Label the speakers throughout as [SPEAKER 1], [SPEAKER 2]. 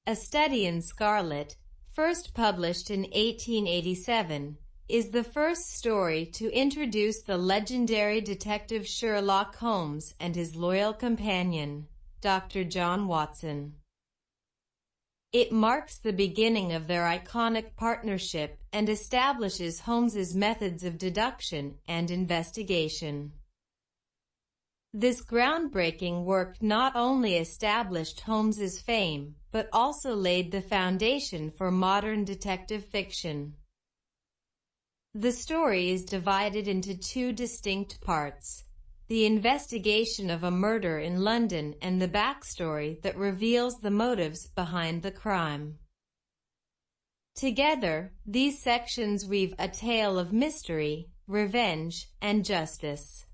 [SPEAKER 1] A Study in Scarlet, first published in 1887, is the first story to introduce the legendary detective Sherlock Holmes and his loyal companion, Dr. John Watson. It marks the beginning of their iconic partnership and establishes Holmes's methods of deduction and investigation. This groundbreaking work not only established Holmes's fame, but also laid the foundation for modern detective fiction. The story is divided into two distinct parts: the investigation of a murder in London and the backstory that reveals the motives behind the crime. Together, these sections weave a tale of mystery, revenge, and justice.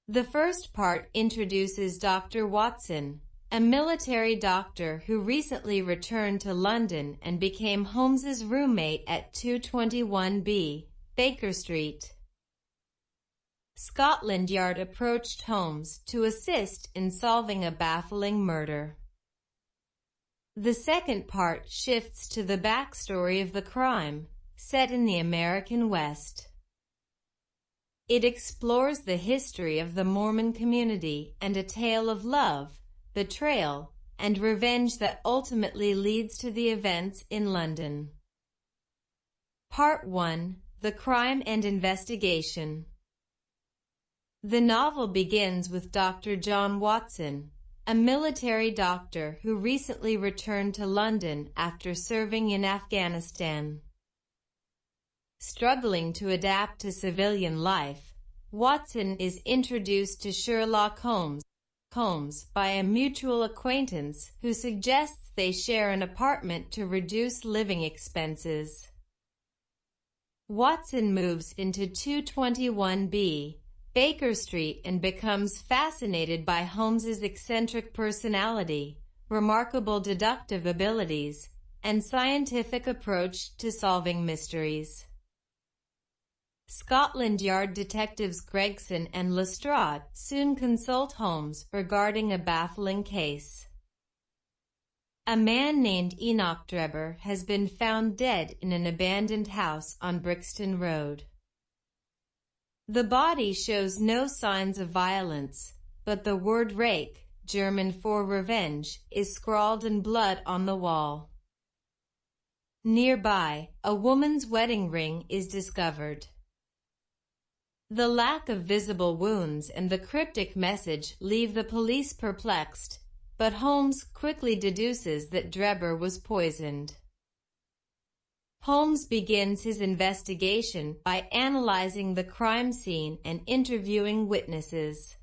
[SPEAKER 1] The first part introduces Dr. Watson, a military doctor who recently returned to London and became Holmes's roommate at 221B, Baker Street. Scotland Yard approached Holmes to assist in solving a baffling murder. The second part shifts to the backstory of the crime, set in the American West. It explores the history of the Mormon community and a tale of love, betrayal, and revenge that ultimately leads to the events in London. Part 1: The Crime and Investigation. The novel begins with Dr. John Watson, a military doctor who recently returned to London after serving in Afghanistan. Struggling to adapt to civilian life, Watson is introduced to Sherlock Holmes by a mutual acquaintance who suggests they share an apartment to reduce living expenses. Watson moves into 221B, Baker Street, and becomes fascinated by Holmes's eccentric personality, remarkable deductive abilities, and scientific approach to solving mysteries. Scotland Yard detectives Gregson and Lestrade soon consult Holmes regarding a baffling case. A man named Enoch Drebber has been found dead in an abandoned house on Brixton Road. The body shows no signs of violence, but the word Rake, German for revenge, is scrawled in blood on the wall. Nearby, a woman's wedding ring is discovered. The lack of visible wounds and the cryptic message leave the police perplexed, but Holmes quickly deduces that Drebber was poisoned. Holmes begins his investigation by analyzing the crime scene and interviewing witnesses.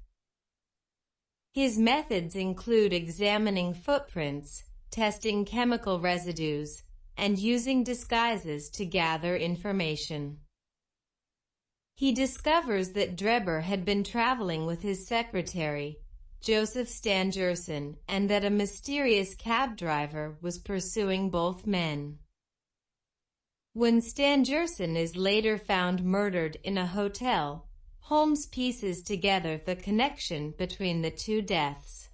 [SPEAKER 1] His methods include examining footprints, testing chemical residues, and using disguises to gather information. He discovers that Drebber had been traveling with his secretary, Joseph Stangerson, and that a mysterious cab driver was pursuing both men. When Stangerson is later found murdered in a hotel, Holmes pieces together the connection between the two deaths.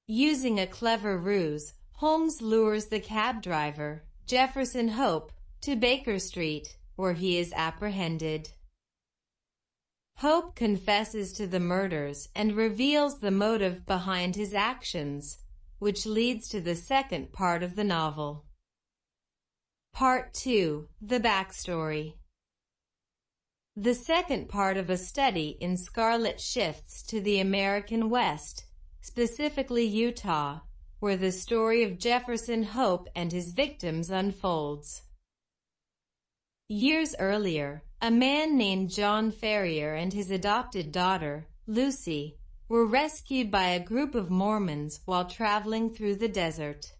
[SPEAKER 1] Using a clever ruse, Holmes lures the cab driver, Jefferson Hope, to Baker Street, where he is apprehended. Hope confesses to the murders and reveals the motive behind his actions, which leads to the second part of the novel. Part 2: The Backstory. The second part of A Study in Scarlet shifts to the American West, specifically Utah, where the story of Jefferson Hope and his victims unfolds. Years earlier, a man named John Ferrier and his adopted daughter, Lucy, were rescued by a group of Mormons while traveling through the desert.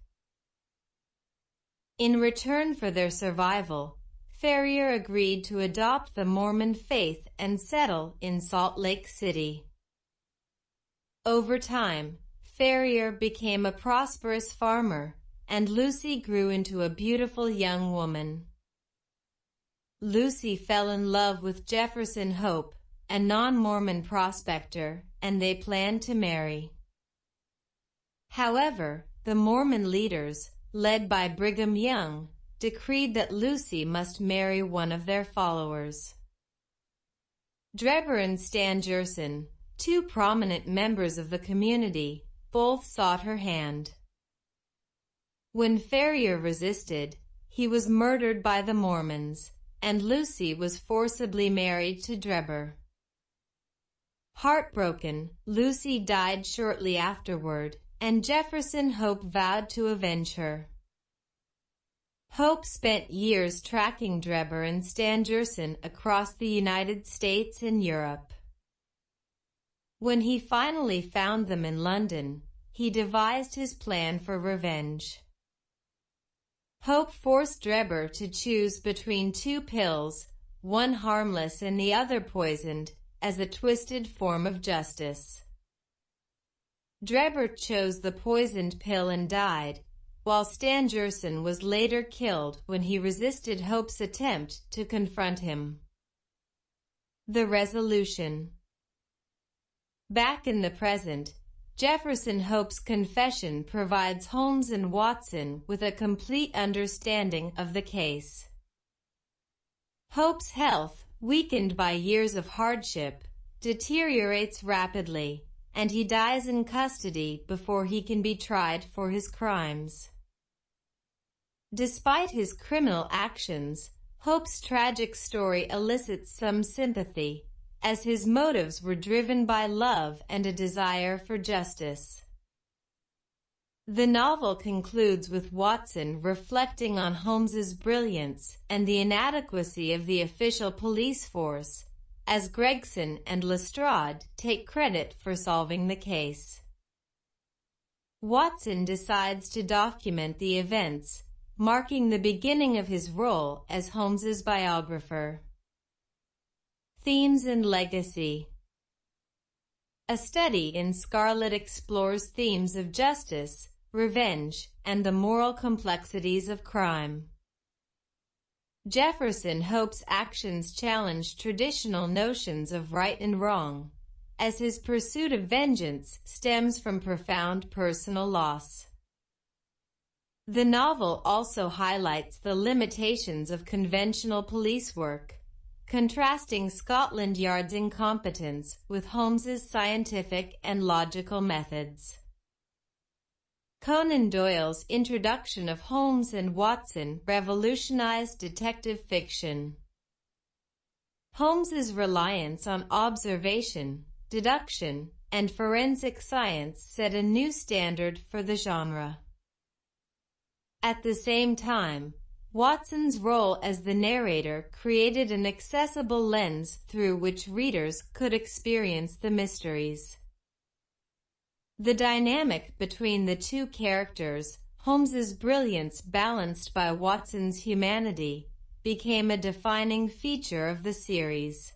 [SPEAKER 1] In return for their survival, Ferrier agreed to adopt the Mormon faith and settle in Salt Lake City. Over time, Ferrier became a prosperous farmer, and Lucy grew into a beautiful young woman. Lucy fell in love with Jefferson Hope, a non-Mormon prospector, and they planned to marry. However, the Mormon leaders, led by Brigham Young, decreed that Lucy must marry one of their followers. Drebber and Stangerson, two prominent members of the community, both sought her hand. When Ferrier resisted, he was murdered by the Mormons, and Lucy was forcibly married to Drebber. Heartbroken, Lucy died shortly afterward, and Jefferson Hope vowed to avenge her. Hope spent years tracking Drebber and Stangerson across the United States and Europe. When he finally found them in London, he devised his plan for revenge. Hope forced Drebber to choose between two pills, one harmless and the other poisoned, as a twisted form of justice. Drebber chose the poisoned pill and died, while Stangerson was later killed when he resisted Hope's attempt to confront him. The resolution. Back in the present, Jefferson Hope's confession provides Holmes and Watson with a complete understanding of the case. Hope's health, weakened by years of hardship, deteriorates rapidly, and he dies in custody before he can be tried for his crimes. Despite his criminal actions, Hope's tragic story elicits some sympathy, as his motives were driven by love and a desire for justice. The novel concludes with Watson reflecting on Holmes's brilliance and the inadequacy of the official police force, as Gregson and Lestrade take credit for solving the case. Watson decides to document the events, marking the beginning of his role as Holmes's biographer. Themes and legacy. A study in Scarlet explores themes of justice, revenge, and the moral complexities of crime. Jefferson Hope's actions challenge traditional notions of right and wrong, as his pursuit of vengeance stems from profound personal loss. The novel also highlights the limitations of conventional police work, contrasting Scotland Yard's incompetence with Holmes's scientific and logical methods. Conan Doyle's introduction of Holmes and Watson revolutionized detective fiction. Holmes's reliance on observation, deduction, and forensic science set a new standard for the genre. At the same time, Watson's role as the narrator created an accessible lens through which readers could experience the mysteries. The dynamic between the two characters, Holmes's brilliance balanced by Watson's humanity, became a defining feature of the series.